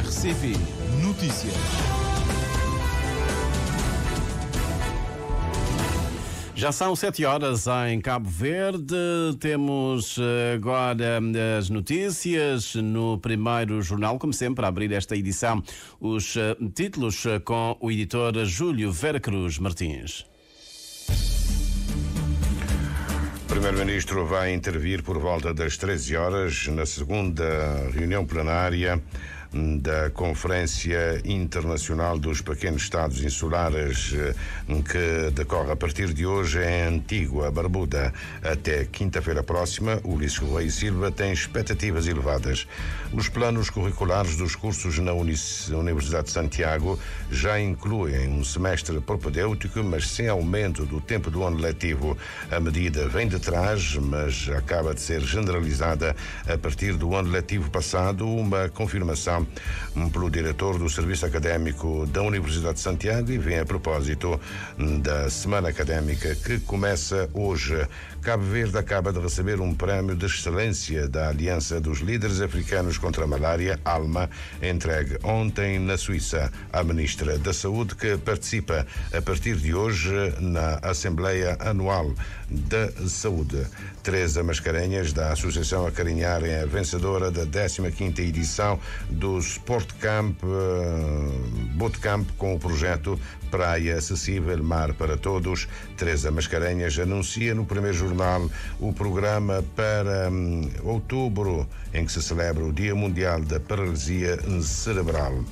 RCP Notícias. Já são 7 horas em Cabo Verde. Temos agora as notícias no primeiro jornal. Como sempre, a abrir esta edição, os títulos com o editor Júlio Vera Cruz Martins. O Primeiro-Ministro vai intervir por volta das 13 horas na segunda reunião plenária da Conferência Internacional dos Pequenos Estados Insulares, que decorre a partir de hoje em Antigua, Barbuda. Até quinta-feira próxima, Ulisses Correia e Silva tem expectativas elevadas. Os planos curriculares dos cursos na Universidade de Santiago já incluem um semestre propedêutico, mas sem aumento do tempo do ano letivo. A medida vem de trás, mas acaba de ser generalizada a partir do ano letivo passado, uma confirmação pelo diretor do Serviço Académico da Universidade de Santiago, e vem a propósito da Semana Académica que começa hoje. Cabo Verde acaba de receber um prémio de excelência da Aliança dos Líderes Africanos contra a Malária, ALMA, entregue ontem na Suíça à Ministra da Saúde, que participa a partir de hoje na Assembleia Anual da Saúde. Teresa Mascarenhas, da Associação Acarinhar, é a vencedora da 15ª edição do Sport Camp Bootcamp com o projeto Praia Acessível, Mar para Todos. Teresa Mascarenhas anuncia no primeiro jornal o programa para outubro, em que se celebra o Dia Mundial da Paralisia Cerebral.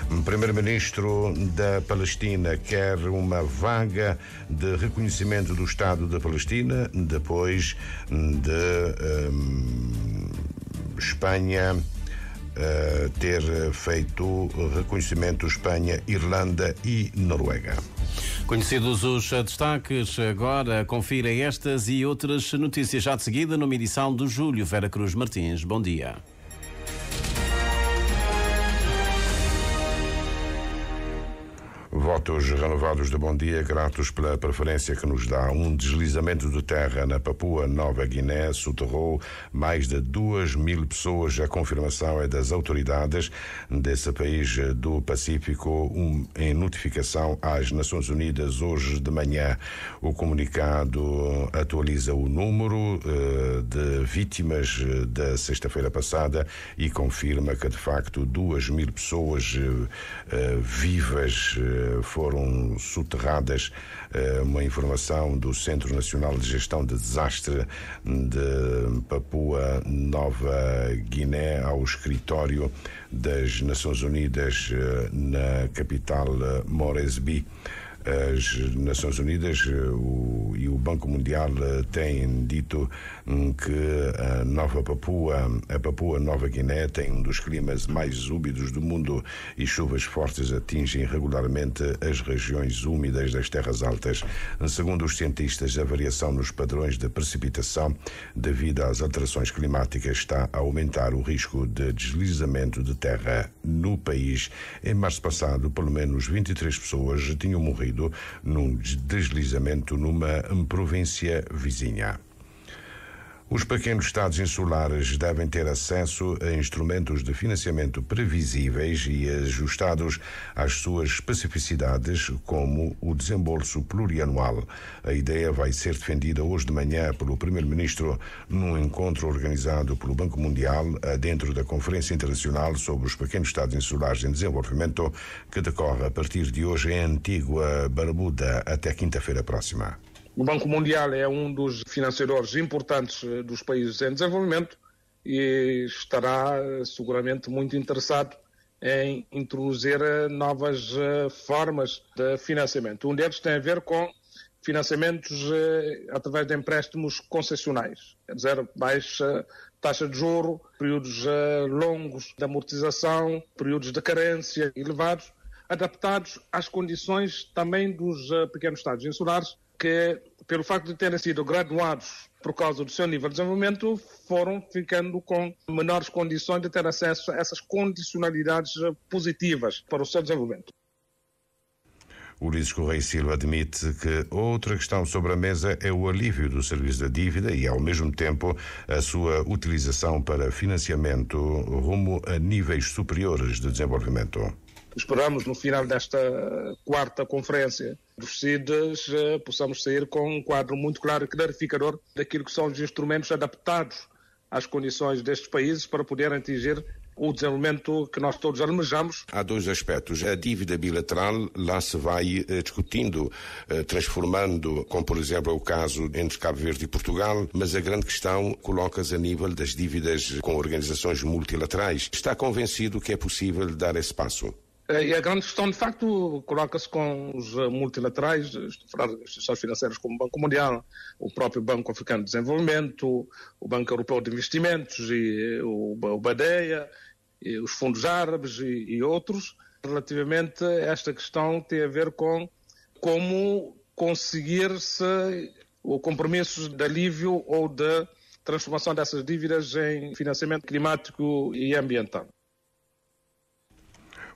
O Primeiro-Ministro da Palestina quer uma vaga de reconhecimento do Estado da Palestina depois de Espanha ter feito reconhecimento Espanha, Irlanda e Noruega. Conhecidos os destaques, agora confira estas e outras notícias já de seguida numa edição do Júlio Vera Cruz Martins. Bom dia. Votos renovados de bom dia, gratos pela preferência que nos dá. Um deslizamento de terra na Papua Nova Guiné soterrou mais de 2.000 pessoas. A confirmação é das autoridades desse país do Pacífico, em notificação às Nações Unidas hoje de manhã. O comunicado atualiza o número de vítimas da sexta-feira passada e confirma que, de facto, 2.000 pessoas vivas foram soterradas. Uma informação do Centro Nacional de Gestão de Desastre de Papua Nova Guiné ao escritório das Nações Unidas na capital Moresby. As Nações Unidas e o Banco Mundial têm dito que a Papua Nova Guiné tem um dos climas mais úmidos do mundo e chuvas fortes atingem regularmente as regiões úmidas das terras altas. Segundo os cientistas, a variação nos padrões de precipitação devido às alterações climáticas está a aumentar o risco de deslizamento de terra no país. Em março passado, pelo menos 23 pessoas tinham morrido num deslizamento numa província vizinha. Os pequenos estados insulares devem ter acesso a instrumentos de financiamento previsíveis e ajustados às suas especificidades, como o desembolso plurianual. A ideia vai ser defendida hoje de manhã pelo Primeiro-Ministro num encontro organizado pelo Banco Mundial dentro da Conferência Internacional sobre os Pequenos Estados Insulares em Desenvolvimento, que decorre a partir de hoje em Antigua, Barbuda, até quinta-feira próxima. O Banco Mundial é um dos financiadores importantes dos países em desenvolvimento e estará seguramente muito interessado em introduzir novas formas de financiamento. Um deles tem a ver com financiamentos através de empréstimos concessionais, quer dizer, baixa taxa de juro, períodos longos de amortização, períodos de carência elevados, adaptados às condições também dos pequenos estados insulares, que, pelo facto de terem sido graduados por causa do seu nível de desenvolvimento, foram ficando com menores condições de ter acesso a essas condicionalidades positivas para o seu desenvolvimento. Ulisses Correia Silva admite que outra questão sobre a mesa é o alívio do serviço da dívida e, ao mesmo tempo, a sua utilização para financiamento rumo a níveis superiores de desenvolvimento. Esperamos, no final desta quarta conferência dos CIDs, possamos sair com um quadro muito claro e clarificador daquilo que são os instrumentos adaptados às condições destes países para poderem atingir o desenvolvimento que nós todos almejamos. Há dois aspectos. A dívida bilateral, lá se vai discutindo, transformando, como por exemplo é o caso entre Cabo Verde e Portugal, mas a grande questão coloca-se a nível das dívidas com organizações multilaterais. Está convencido que é possível dar esse passo? E a grande questão, de facto, coloca-se com os multilaterais, estou a falar de instituições financeiras como o Banco Mundial, o próprio Banco Africano de Desenvolvimento, o Banco Europeu de Investimentos, e o BADEA, e os fundos árabes e outros. Relativamente a esta questão tem a ver com como conseguir-se o compromisso de alívio ou de transformação dessas dívidas em financiamento climático e ambiental.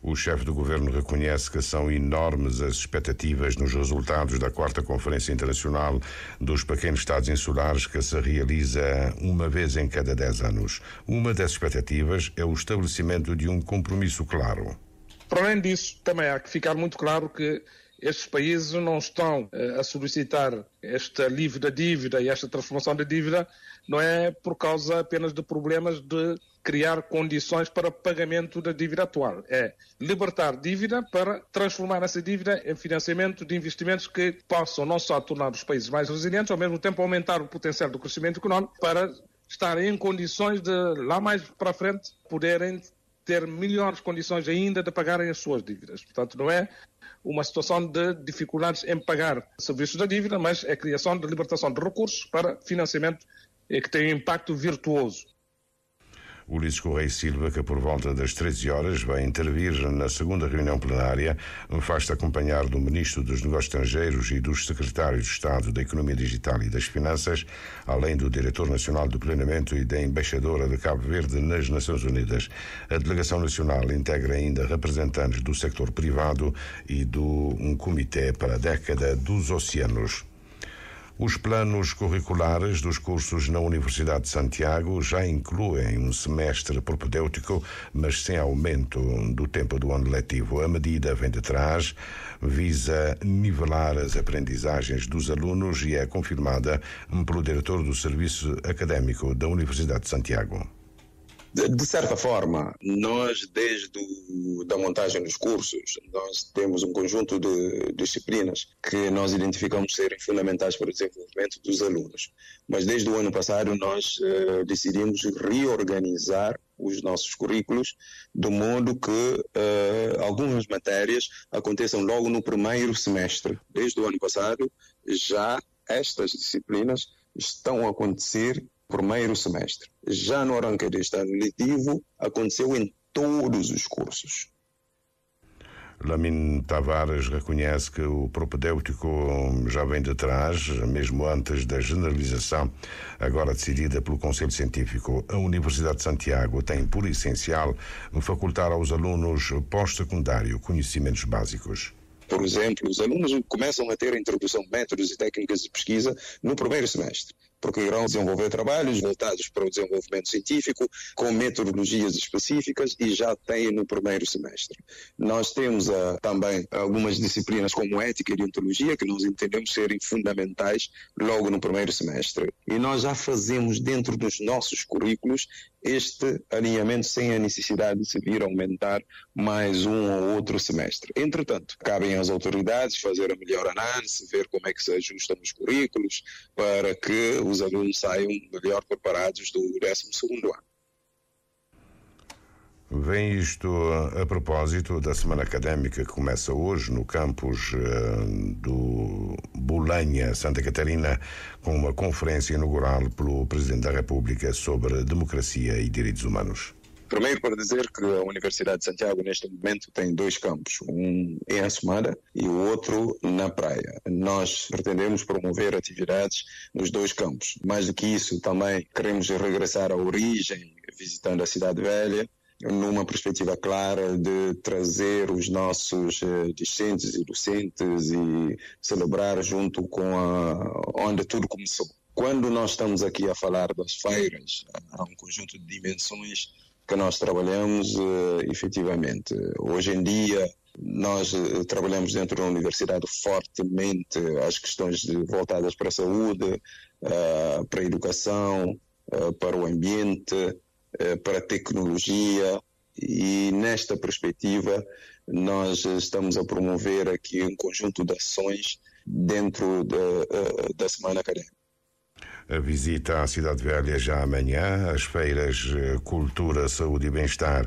O chefe do governo reconhece que são enormes as expectativas nos resultados da quarta Conferência Internacional dos Pequenos Estados Insulares, que se realiza uma vez em cada 10 anos. Uma das expectativas é o estabelecimento de um compromisso claro. Para além disso, também há que ficar muito claro que estes países não estão a solicitar este alívio da dívida e esta transformação da dívida, não é por causa apenas de problemas de criar condições para pagamento da dívida atual. É libertar dívida para transformar essa dívida em financiamento de investimentos que possam não só tornar os países mais resilientes, ao mesmo tempo aumentar o potencial do crescimento económico para estarem em condições de, lá mais para frente, poderem ter melhores condições ainda de pagarem as suas dívidas. Portanto, não é uma situação de dificuldades em pagar serviços da dívida, mas é a criação de libertação de recursos para financiamento que tem um impacto virtuoso. Ulisses Correia Silva, que por volta das 13 horas vai intervir na segunda reunião plenária, faz-se acompanhar do Ministro dos Negócios Estrangeiros e dos Secretários de Estado da Economia Digital e das Finanças, além do Diretor Nacional do Planeamento e da Embaixadora de Cabo Verde nas Nações Unidas. A delegação nacional integra ainda representantes do sector privado e um comitê para a década dos oceanos. Os planos curriculares dos cursos na Universidade de Santiago já incluem um semestre propedêutico, mas sem aumento do tempo do ano letivo. A medida vem de trás, visa nivelar as aprendizagens dos alunos e é confirmada pelo diretor do Serviço Académico da Universidade de Santiago. De certa forma, nós, desde a montagem dos cursos, nós temos um conjunto de disciplinas que nós identificamos serem fundamentais para o desenvolvimento dos alunos. Mas desde o ano passado nós decidimos reorganizar os nossos currículos de modo que algumas matérias aconteçam logo no primeiro semestre. Desde o ano passado, já estas disciplinas estão a acontecer primeiro semestre. Já no arranque deste ano letivo, aconteceu em todos os cursos. Lamine Tavares reconhece que o propedêutico já vem de trás, mesmo antes da generalização, agora decidida pelo Conselho Científico. A Universidade de Santiago tem por essencial facultar aos alunos pós-secundário conhecimentos básicos. Por exemplo, os alunos começam a ter a introdução de métodos e técnicas de pesquisa no primeiro semestre, porque irão desenvolver trabalhos voltados para o desenvolvimento científico, com metodologias específicas, e já têm no primeiro semestre. Nós temos também algumas disciplinas como ética e deontologia, que nós entendemos serem fundamentais logo no primeiro semestre. E nós já fazemos dentro dos nossos currículos este alinhamento sem a necessidade de se vir aumentar mais um ou outro semestre. Entretanto, cabem às autoridades fazer a melhor análise, ver como é que se ajustam os currículos para que os alunos saiam melhor preparados do 12º ano. Vem isto a propósito da Semana Académica que começa hoje no campus do Bolanha, Santa Catarina, com uma conferência inaugural pelo Presidente da República sobre democracia e direitos humanos. Primeiro, para dizer que a Universidade de Santiago, neste momento, tem dois campos, um em Assumada e o outro na praia. Nós pretendemos promover atividades nos dois campos. Mais do que isso, também queremos regressar à origem, visitando a Cidade Velha, numa perspectiva clara de trazer os nossos discentes e docentes e celebrar junto com onde tudo começou. Quando nós estamos aqui a falar das feiras, há um conjunto de dimensões que nós trabalhamos efetivamente. Hoje em dia, nós trabalhamos dentro da universidade fortemente as questões voltadas para a saúde, para a educação, para o ambiente, para a tecnologia, e nesta perspectiva nós estamos a promover aqui um conjunto de ações dentro da Semana Académica. A visita à Cidade Velha já amanhã, as feiras Cultura, Saúde e Bem-Estar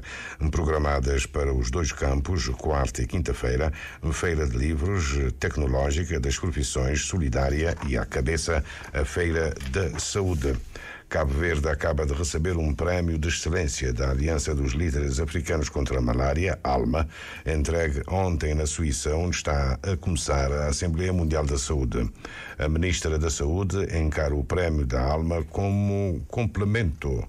programadas para os 2 campos, quarta e quinta-feira, Feira de Livros, Tecnológica, das Profissões, Solidária e à cabeça a Feira da Saúde. Cabo Verde acaba de receber um prémio de excelência da Aliança dos Líderes Africanos contra a Malária, ALMA, entregue ontem na Suíça, onde está a começar a Assembleia Mundial da Saúde. A Ministra da Saúde encara o prémio da ALMA como complemento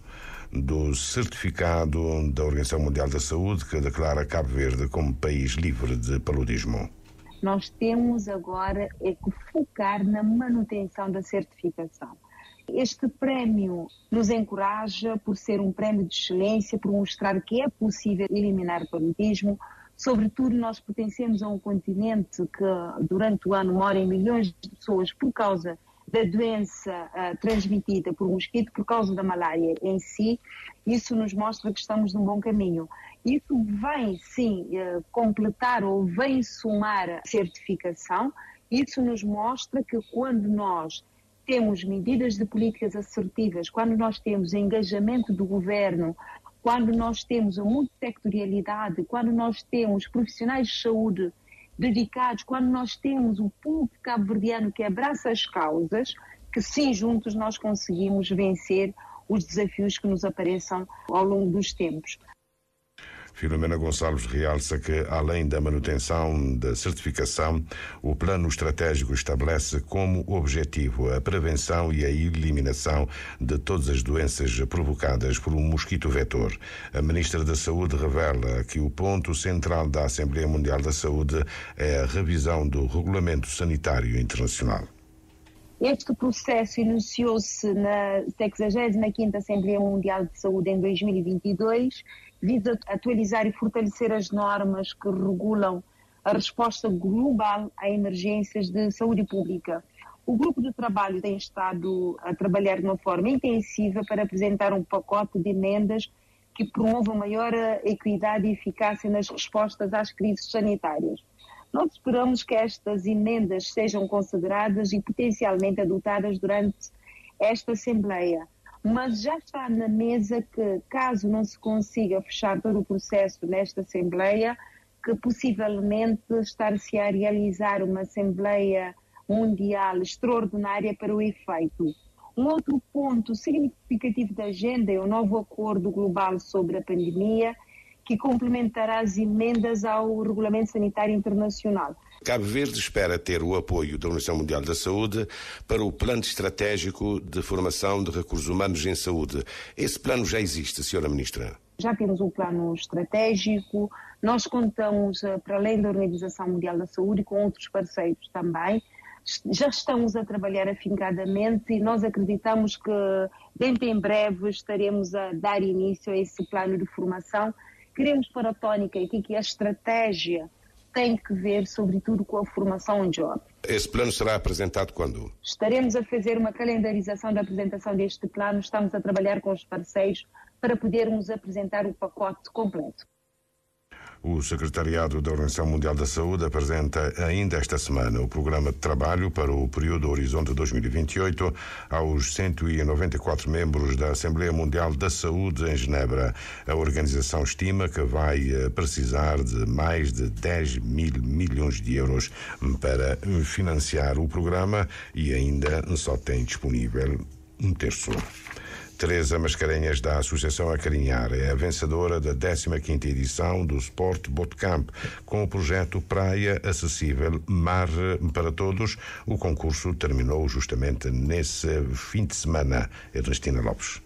do certificado da Organização Mundial da Saúde, que declara Cabo Verde como país livre de paludismo. Nós temos agora que focar na manutenção da certificação. Este prémio nos encoraja por ser um prémio de excelência, por mostrar que é possível eliminar o paludismo. Sobretudo, nós pertencemos a um continente que durante o ano morem milhões de pessoas por causa da doença transmitida por mosquito, por causa da malária em si. Isso nos mostra que estamos num bom caminho. Isso vem, sim, completar ou vem somar a certificação. Isso nos mostra que quando nós temos medidas de políticas assertivas, quando nós temos engajamento do governo, quando nós temos a multissectorialidade, quando nós temos profissionais de saúde dedicados, quando nós temos o povo cabo-verdiano que abraça as causas, que sim, juntos nós conseguimos vencer os desafios que nos apareçam ao longo dos tempos. Filomena Gonçalves realça que, além da manutenção da certificação, o plano estratégico estabelece como objetivo a prevenção e a eliminação de todas as doenças provocadas por um mosquito vetor. A Ministra da Saúde revela que o ponto central da Assembleia Mundial da Saúde é a revisão do Regulamento Sanitário Internacional. Este processo iniciou-se na 65ª Assembleia Mundial de Saúde em 2022, visa atualizar e fortalecer as normas que regulam a resposta global a emergências de saúde pública. O grupo de trabalho tem estado a trabalhar de uma forma intensiva para apresentar um pacote de emendas que promovam maior equidade e eficácia nas respostas às crises sanitárias. Nós esperamos que estas emendas sejam consideradas e potencialmente adotadas durante esta Assembleia. Mas já está na mesa que, caso não se consiga fechar todo o processo nesta Assembleia, que possivelmente estar-se a realizar uma Assembleia Mundial extraordinária para o efeito. Um outro ponto significativo da agenda é o novo acordo global sobre a pandemia, que complementará as emendas ao Regulamento Sanitário Internacional. Cabo Verde espera ter o apoio da Organização Mundial da Saúde para o Plano Estratégico de Formação de Recursos Humanos em Saúde. Esse plano já existe, Sra. Ministra? Já temos um plano estratégico, nós contamos, para além da Organização Mundial da Saúde, com outros parceiros também. Já estamos a trabalhar afincadamente e nós acreditamos que dentro em breve estaremos a dar início a esse plano de formação. Queremos pôr a tónica aqui que a estratégia tem que ver, sobretudo, com a formação em job. Esse plano será apresentado quando? Estaremos a fazer uma calendarização da apresentação deste plano, estamos a trabalhar com os parceiros para podermos apresentar o pacote completo. O Secretariado da Organização Mundial da Saúde apresenta ainda esta semana o programa de trabalho para o período Horizonte 2028 aos 194 membros da Assembleia Mundial da Saúde em Genebra. A organização estima que vai precisar de mais de 10 mil milhões de euros para financiar o programa e ainda só tem disponível um terço. Teresa Mascarenhas, da Associação Acarinhar, é a vencedora da 15ª edição do Sport Bootcamp, com o projeto Praia Acessível Mar para Todos. O concurso terminou justamente nesse fim de semana. Ernestina Lopes.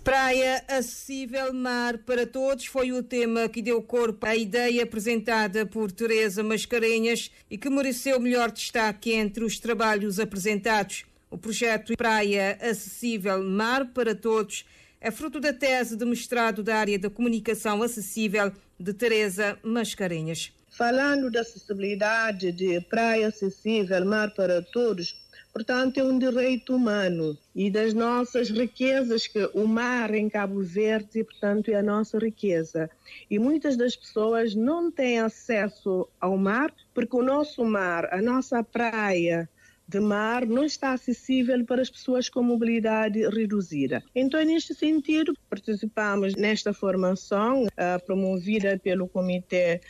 Praia acessível, mar para todos foi o tema que deu corpo à ideia apresentada por Teresa Mascarenhas e que mereceu melhor destaque entre os trabalhos apresentados. O projeto Praia Acessível, Mar para Todos é fruto da tese de mestrado da área da comunicação acessível de Teresa Mascarenhas. Falando da acessibilidade de praia acessível, mar para todos, portanto, é um direito humano e das nossas riquezas, que o mar em Cabo Verde, portanto, é a nossa riqueza. E muitas das pessoas não têm acesso ao mar, porque o nosso mar, a nossa praia de mar, não está acessível para as pessoas com mobilidade reduzida. Então, neste sentido, participamos nesta formação promovida pelo Comitê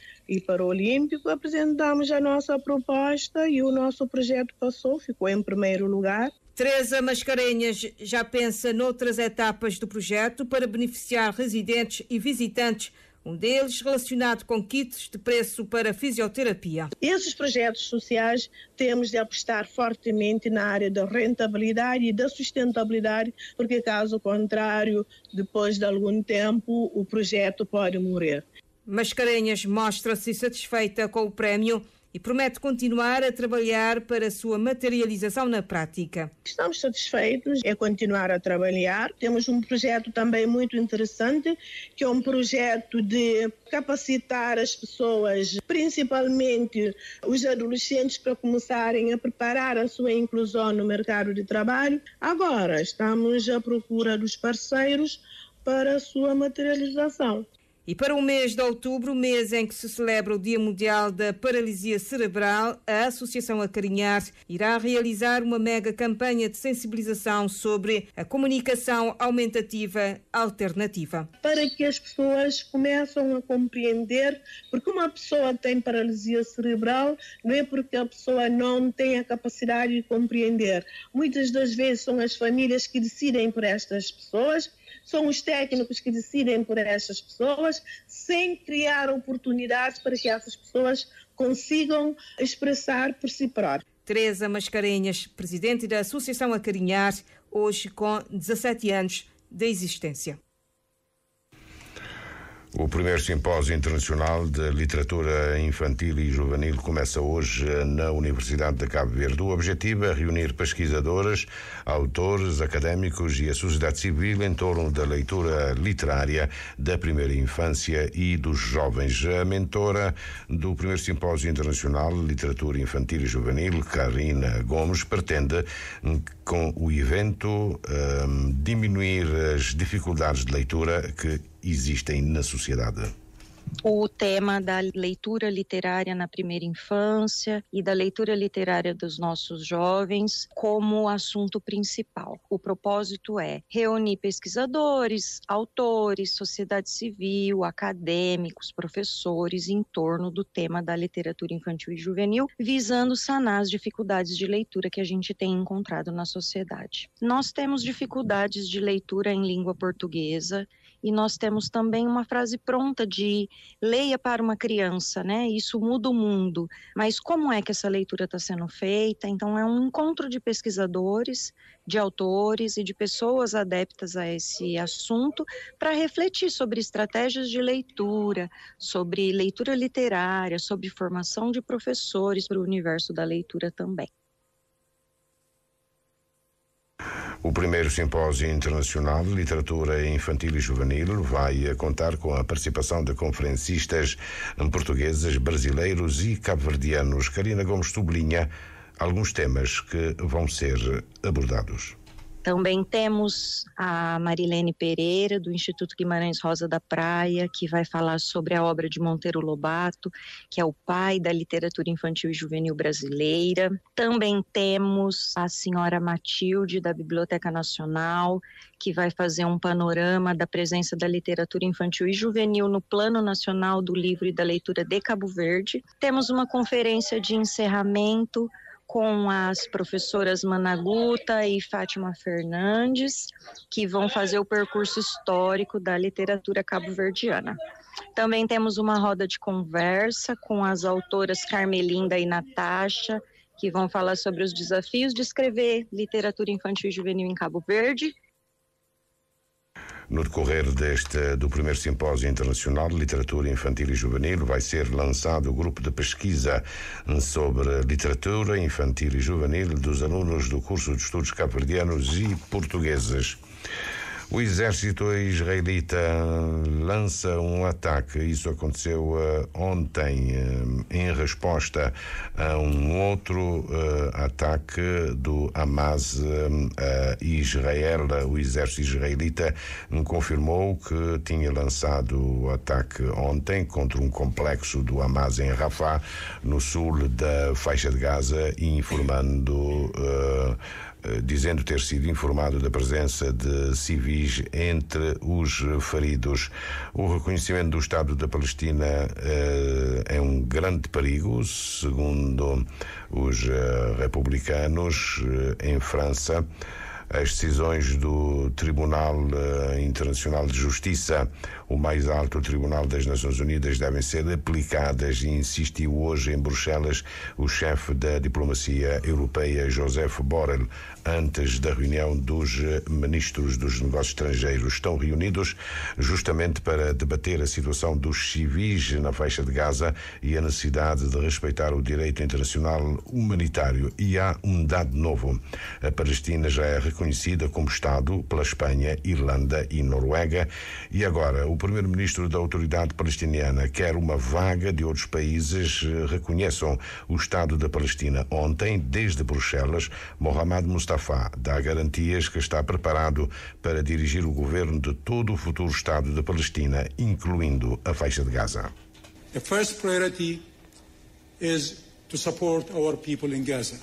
Paralímpico, apresentamos a nossa proposta e o nosso projeto passou, ficou em primeiro lugar. Teresa Mascarenhas já pensa noutras etapas do projeto para beneficiar residentes e visitantes, um deles relacionado com kits de preço para fisioterapia. Esses projetos sociais temos de apostar fortemente na área da rentabilidade e da sustentabilidade, porque caso contrário, depois de algum tempo, o projeto pode morrer. Mascarenhas mostra-se satisfeita com o prémio e promete continuar a trabalhar para a sua materialização na prática. Estamos satisfeitos, é continuar a trabalhar. Temos um projeto também muito interessante, que é um projeto de capacitar as pessoas, principalmente os adolescentes, para começarem a preparar a sua inclusão no mercado de trabalho. Agora estamos à procura dos parceiros para a sua materialização. E para o mês de outubro, mês em que se celebra o Dia Mundial da Paralisia Cerebral, a Associação Acarinhar irá realizar uma mega campanha de sensibilização sobre a comunicação aumentativa alternativa. Para que as pessoas comecem a compreender, porque uma pessoa tem paralisia cerebral, não é porque a pessoa não tem a capacidade de compreender. Muitas das vezes são as famílias que decidem por estas pessoas, são os técnicos que decidem por essas pessoas, sem criar oportunidades para que essas pessoas consigam expressar por si próprias. Teresa Mascarenhas, presidente da Associação Acarinhar, hoje com 17 anos de existência. O primeiro simpósio internacional de literatura infantil e juvenil começa hoje na Universidade de Cabo Verde. O objetivo é reunir pesquisadoras, autores, académicos e a sociedade civil em torno da leitura literária da primeira infância e dos jovens. A mentora do primeiro simpósio internacional de literatura infantil e juvenil, Karina Gomes, pretende, com o evento, diminuir as dificuldades de leitura que existem na sociedade. O tema da leitura literária na primeira infância e da leitura literária dos nossos jovens como assunto principal. O propósito é reunir pesquisadores, autores, sociedade civil, acadêmicos, professores em torno do tema da literatura infantil e juvenil, visando sanar as dificuldades de leitura que a gente tem encontrado na sociedade. Nós temos dificuldades de leitura em língua portuguesa, e nós temos também uma frase pronta de leia para uma criança, né? Isso muda o mundo. Mas como é que essa leitura está sendo feita? Então é um encontro de pesquisadores, de autores e de pessoas adeptas a esse assunto para refletir sobre estratégias de leitura, sobre leitura literária, sobre formação de professores para o universo da leitura também. O primeiro simpósio internacional de literatura infantil e juvenil vai contar com a participação de conferencistas portugueses, brasileiros e cabo-verdianos. Karina Gomes sublinha alguns temas que vão ser abordados. Também temos a Marilene Pereira, do Instituto Guimarães Rosa da Praia, que vai falar sobre a obra de Monteiro Lobato, que é o pai da literatura infantil e juvenil brasileira. Também temos a senhora Matilde, da Biblioteca Nacional, que vai fazer um panorama da presença da literatura infantil e juvenil no Plano Nacional do Livro e da Leitura de Cabo Verde. Temos uma conferência de encerramento com as professoras Managuta e Fátima Fernandes, que vão fazer o percurso histórico da literatura cabo-verdiana. Também temos uma roda de conversa com as autoras Carmelinda e Natasha, que vão falar sobre os desafios de escrever literatura infantil e juvenil em Cabo Verde. No decorrer do primeiro simpósio internacional de literatura infantil e juvenil vai ser lançado o grupo de pesquisa sobre literatura infantil e juvenil dos alunos do curso de estudos cabo-verdianos e portugueses. O exército israelita lança um ataque, isso aconteceu ontem, em resposta a um outro ataque do Hamas a Israel. O exército israelita confirmou que tinha lançado o ataque ontem contra um complexo do Hamas em Rafah, no sul da faixa de Gaza, dizendo ter sido informado da presença de civis entre os feridos. O reconhecimento do Estado da Palestina é um grande perigo, segundo os republicanos em França. As decisões do Tribunal Internacional de Justiça, o mais alto Tribunal das Nações Unidas, devem ser aplicadas, e insistiu hoje em Bruxelas o chefe da diplomacia europeia, Josep Borrell, antes da reunião dos ministros dos negócios estrangeiros. Estão reunidos justamente para debater a situação dos civis na faixa de Gaza e a necessidade de respeitar o direito internacional humanitário. E há um dado novo: a Palestina já é reconhecida como Estado pela Espanha, Irlanda e Noruega, e agora o primeiro-ministro da autoridade palestiniana quer uma vaga de outros países reconheçam o Estado da Palestina. Ontem, desde Bruxelas, Mohamed Mustafa dá garantias que está preparado para dirigir o governo de todo o futuro Estado da Palestina, incluindo a faixa de Gaza. The first priority is to support our people in Gaza.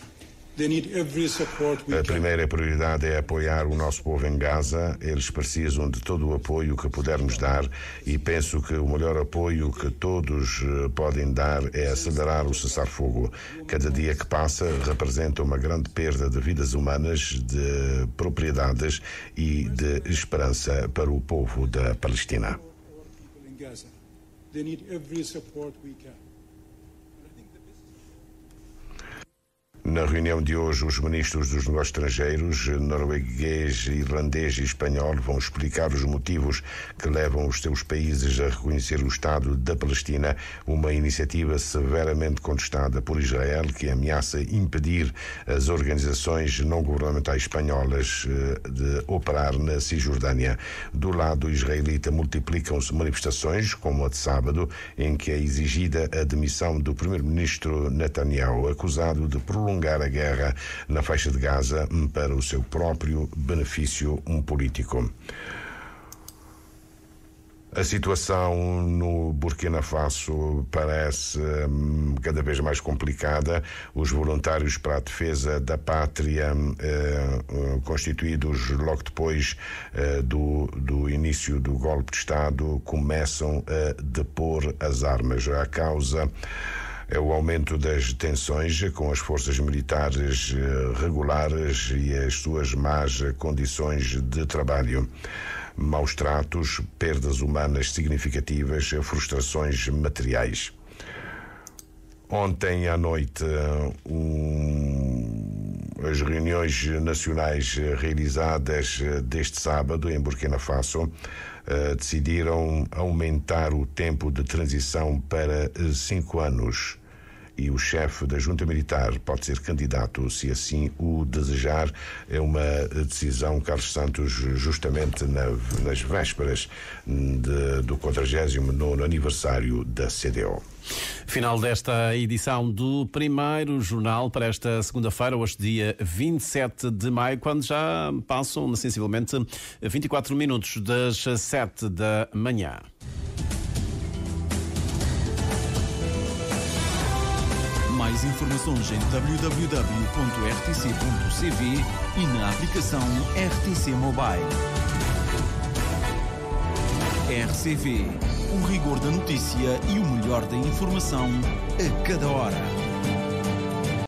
A primeira prioridade é apoiar o nosso povo em Gaza. Eles precisam de todo o apoio que pudermos dar, e penso que o melhor apoio que todos podem dar é acelerar o cessar-fogo. Cada dia que passa representa uma grande perda de vidas humanas, de propriedades e de esperança para o povo da Palestina. Na reunião de hoje, os ministros dos negócios estrangeiros norueguês, irlandês e espanhol vão explicar os motivos que levam os seus países a reconhecer o Estado da Palestina, uma iniciativa severamente contestada por Israel, que ameaça impedir as organizações não-governamentais espanholas de operar na Cisjordânia. Do lado israelita, multiplicam-se manifestações, como a de sábado, em que é exigida a demissão do primeiro-ministro Netanyahu, acusado de prolongar a guerra na faixa de Gaza para o seu próprio benefício político. A situação no Burkina Faso parece cada vez mais complicada. Os voluntários para a defesa da pátria, constituídos logo depois do início do golpe de Estado, começam a depor as armas. A causa é o aumento das tensões com as forças militares regulares e as suas más condições de trabalho. Maus tratos, perdas humanas significativas, frustrações materiais. Ontem à noite, as reuniões nacionais realizadas deste sábado em Burkina Faso decidiram aumentar o tempo de transição para 5 anos. E o chefe da junta militar pode ser candidato, se assim o desejar. É uma decisão, Carlos Santos, justamente nas vésperas do 49º aniversário da CDO. Final desta edição do primeiro jornal para esta segunda-feira, hoje dia 27 de maio, quando já passam sensivelmente 24 minutos das 7 da manhã. Mais informações em www.rtc.cv e na aplicação RTC Mobile. RCV, o rigor da notícia e o melhor da informação a cada hora.